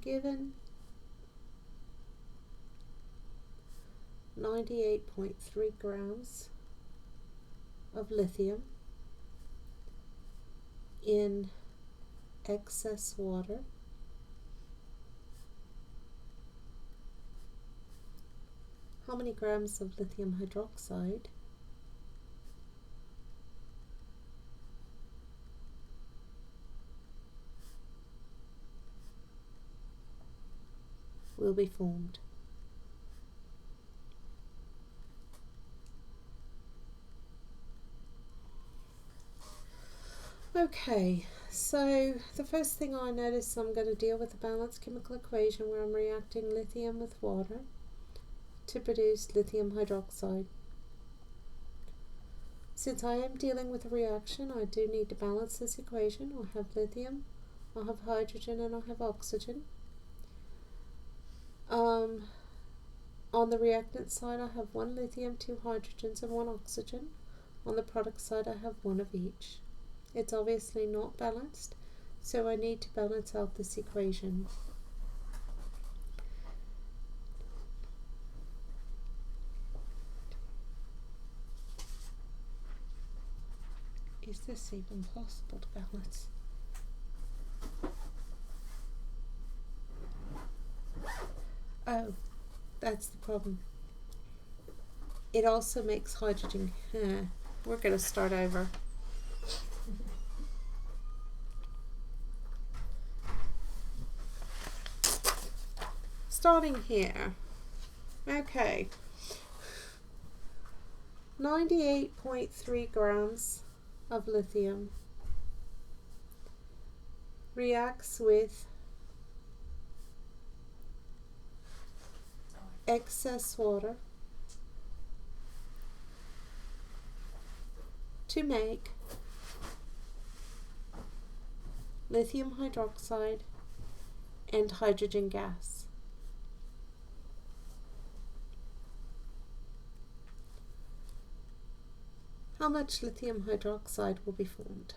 given 98.3 grams of lithium in excess water, how many grams of lithium hydroxide will be formed? Okay, so the first thing I notice, I'm going to deal with the balanced chemical equation where I'm reacting lithium with water to produce lithium hydroxide. Since I am dealing with a reaction, I do need to balance this equation. I have lithium, I have hydrogen, and I have oxygen. On the reactant side, I have 1 lithium, 2 hydrogens, and 1 oxygen. On the product side, I have 1 of each. It's obviously not balanced, so I need to balance out this equation. Is this even possible to balance? Oh, that's the problem. It also makes hydrogen. We're going to start over. Starting here. Okay. 98.3 grams of lithium reacts with excess water to make lithium hydroxide and hydrogen gas. How much lithium hydroxide will be formed?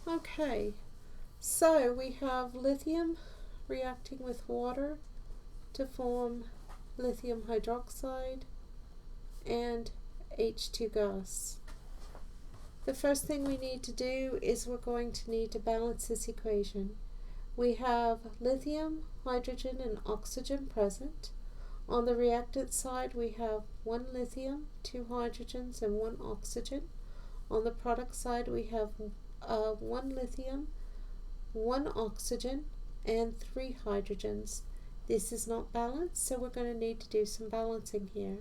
Okay, so we have lithium reacting with water to form lithium hydroxide and H2 gas. The first thing we need to do is we're going to need to balance this equation. We have lithium, hydrogen, and oxygen present. On the reactant side, we have 1 lithium, 2 hydrogens, and 1 oxygen. On the product side, we have 1 lithium, 1 oxygen, and 3 hydrogens. This is not balanced, so we're going to need to do some balancing here.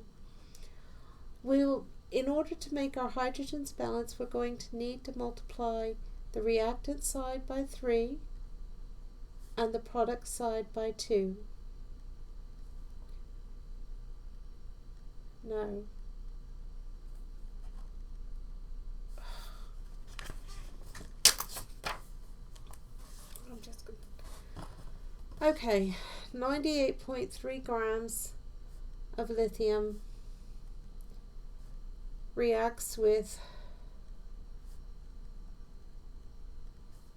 In order to make our hydrogens balance, we're going to need to multiply the reactant side by 3 and the product side by 2. No. Okay, 98.3 grams of lithium reacts with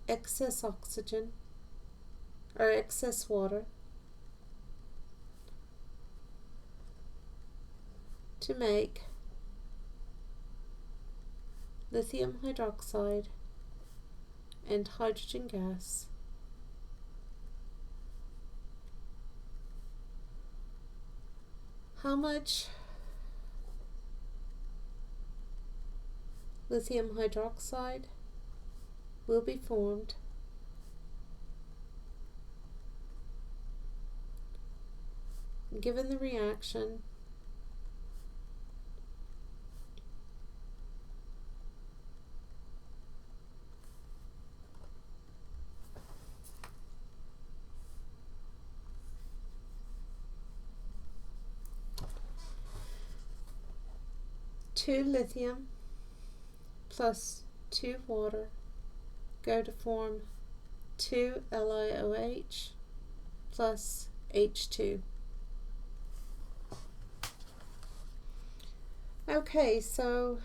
excess oxygen or excess water to make lithium hydroxide and hydrogen gas. How much lithium hydroxide will be formed given the reaction two lithium plus 2 water go to form 2 LiOH plus H2. Okay, so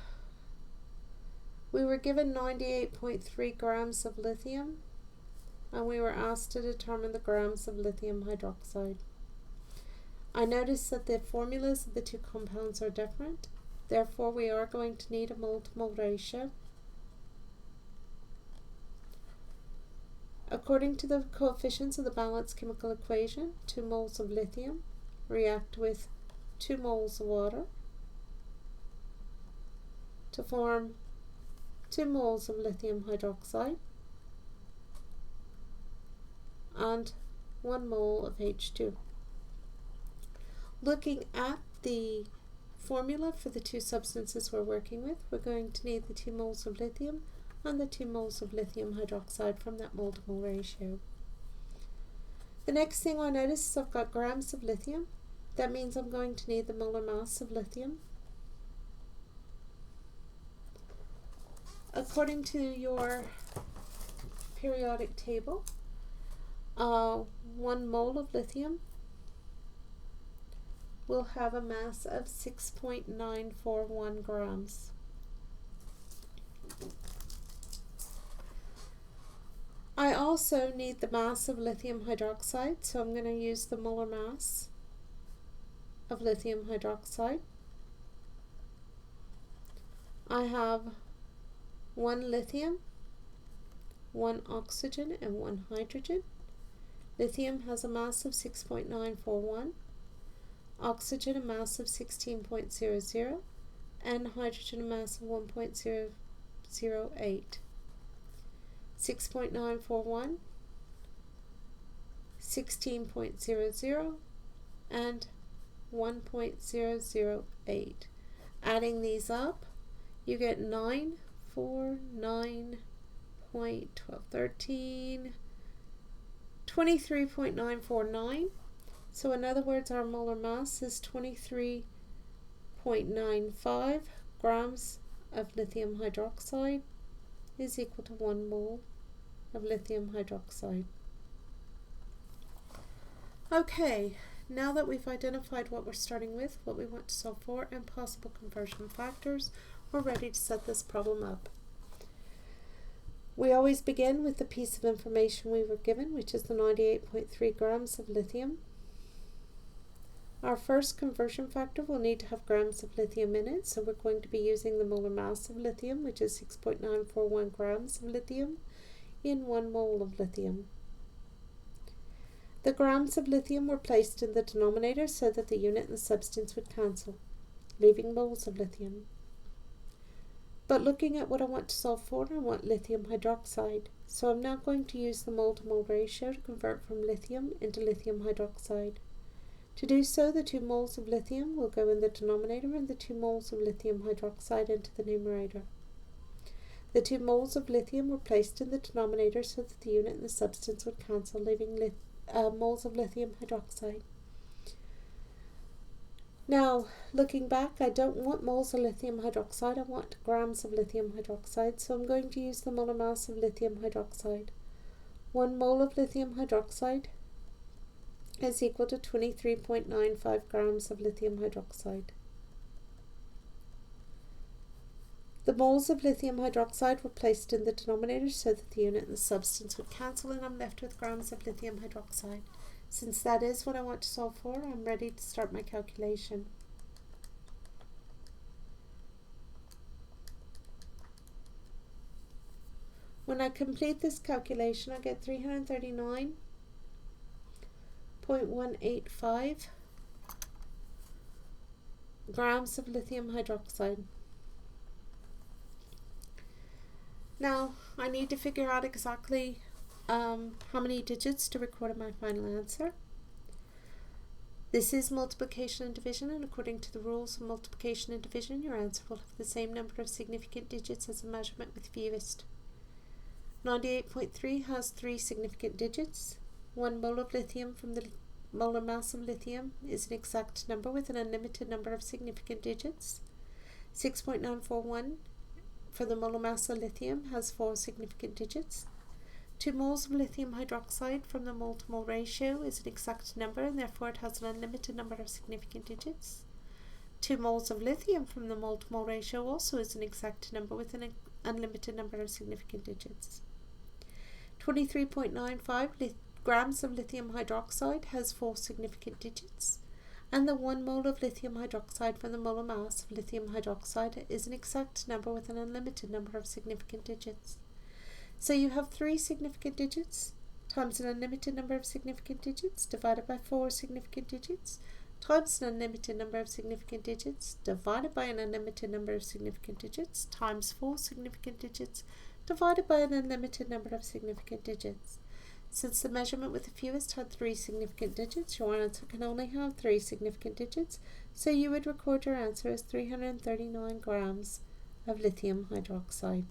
we were given 98.3 grams of lithium, and we were asked to determine the grams of lithium hydroxide. I noticed that the formulas of the two compounds are different, therefore we are going to need a mole-to-mole ratio. According to the coefficients of the balanced chemical equation, 2 moles of lithium react with 2 moles of water to form 2 moles of lithium hydroxide and 1 mole of H2. Looking at the formula for the two substances we're working with, we're going to need the 2 moles of lithium and the 2 moles of lithium hydroxide from that mole-to-mole ratio. The next thing I notice is I've got grams of lithium. That means I'm going to need the molar mass of lithium. According to your periodic table, 1 mole of lithium will have a mass of 6.941 grams. I also need the mass of lithium hydroxide, so I'm going to use the molar mass of lithium hydroxide. I have 1 lithium, 1 oxygen, and 1 hydrogen. Lithium has a mass of 6.941, oxygen a mass of 16.00, and hydrogen a mass of 1.008. 6.941, 16.00, and 1.008. Adding these up, you get 9, 4, 9, 12, 13, 23.949. So in other words, our molar mass is 23.95 grams of lithium hydroxide is equal to 1 mole of lithium hydroxide. Okay, now that we've identified what we're starting with, what we want to solve for, and possible conversion factors, we're ready to set this problem up. We always begin with the piece of information we were given, which is the 98.3 grams of lithium. Our first conversion factor will need to have grams of lithium in it, so we're going to be using the molar mass of lithium, which is 6.941 grams of lithium in 1 mole of lithium. The grams of lithium were placed in the denominator so that the unit and the substance would cancel, leaving moles of lithium. But looking at what I want to solve for, I want lithium hydroxide, so I'm now going to use the mole-to-mole ratio to convert from lithium into lithium hydroxide. To do so, the 2 moles of lithium will go in the denominator and the 2 moles of lithium hydroxide into the numerator. The 2 moles of lithium were placed in the denominator so that the unit and the substance would cancel, leaving moles of lithium hydroxide. Now, looking back, I don't want moles of lithium hydroxide, I want grams of lithium hydroxide, so I'm going to use the molar mass of lithium hydroxide. 1 mole of lithium hydroxide is equal to 23.95 grams of lithium hydroxide. The moles of lithium hydroxide were placed in the denominator so that the unit and the substance would cancel, and I'm left with grams of lithium hydroxide. Since that is what I want to solve for, I'm ready to start my calculation. When I complete this calculation, I get 339.185 grams of lithium hydroxide. Now, I need to figure out exactly how many digits to record in my final answer. This is multiplication and division, and according to the rules of multiplication and division, your answer will have the same number of significant digits as the measurement with fewest. 98.3 has 3 significant digits. 1 mole of lithium from the molar mass of lithium is an exact number with an unlimited number of significant digits. 6.941 for the molar mass of lithium has 4 significant digits. 2 moles of lithium hydroxide from the mole to mole ratio is an exact number, and therefore it has an unlimited number of significant digits. 2 moles of lithium from the mole to mole ratio also is an exact number with an unlimited number of significant digits. 23.95 grams of lithium hydroxide has 4 significant digits, and the 1 mole of lithium hydroxide from the molar mass of lithium hydroxide is an exact number with an unlimited number of significant digits. So you have 3 significant digits times an unlimited number of significant digits divided by 4 significant digits times an unlimited number of significant digits divided by an unlimited number of significant digits times 4 significant digits divided by an unlimited number of significant digits. Since the measurement with the fewest had 3 significant digits, your answer can only have 3 significant digits, so you would record your answer as 339 grams of lithium hydroxide.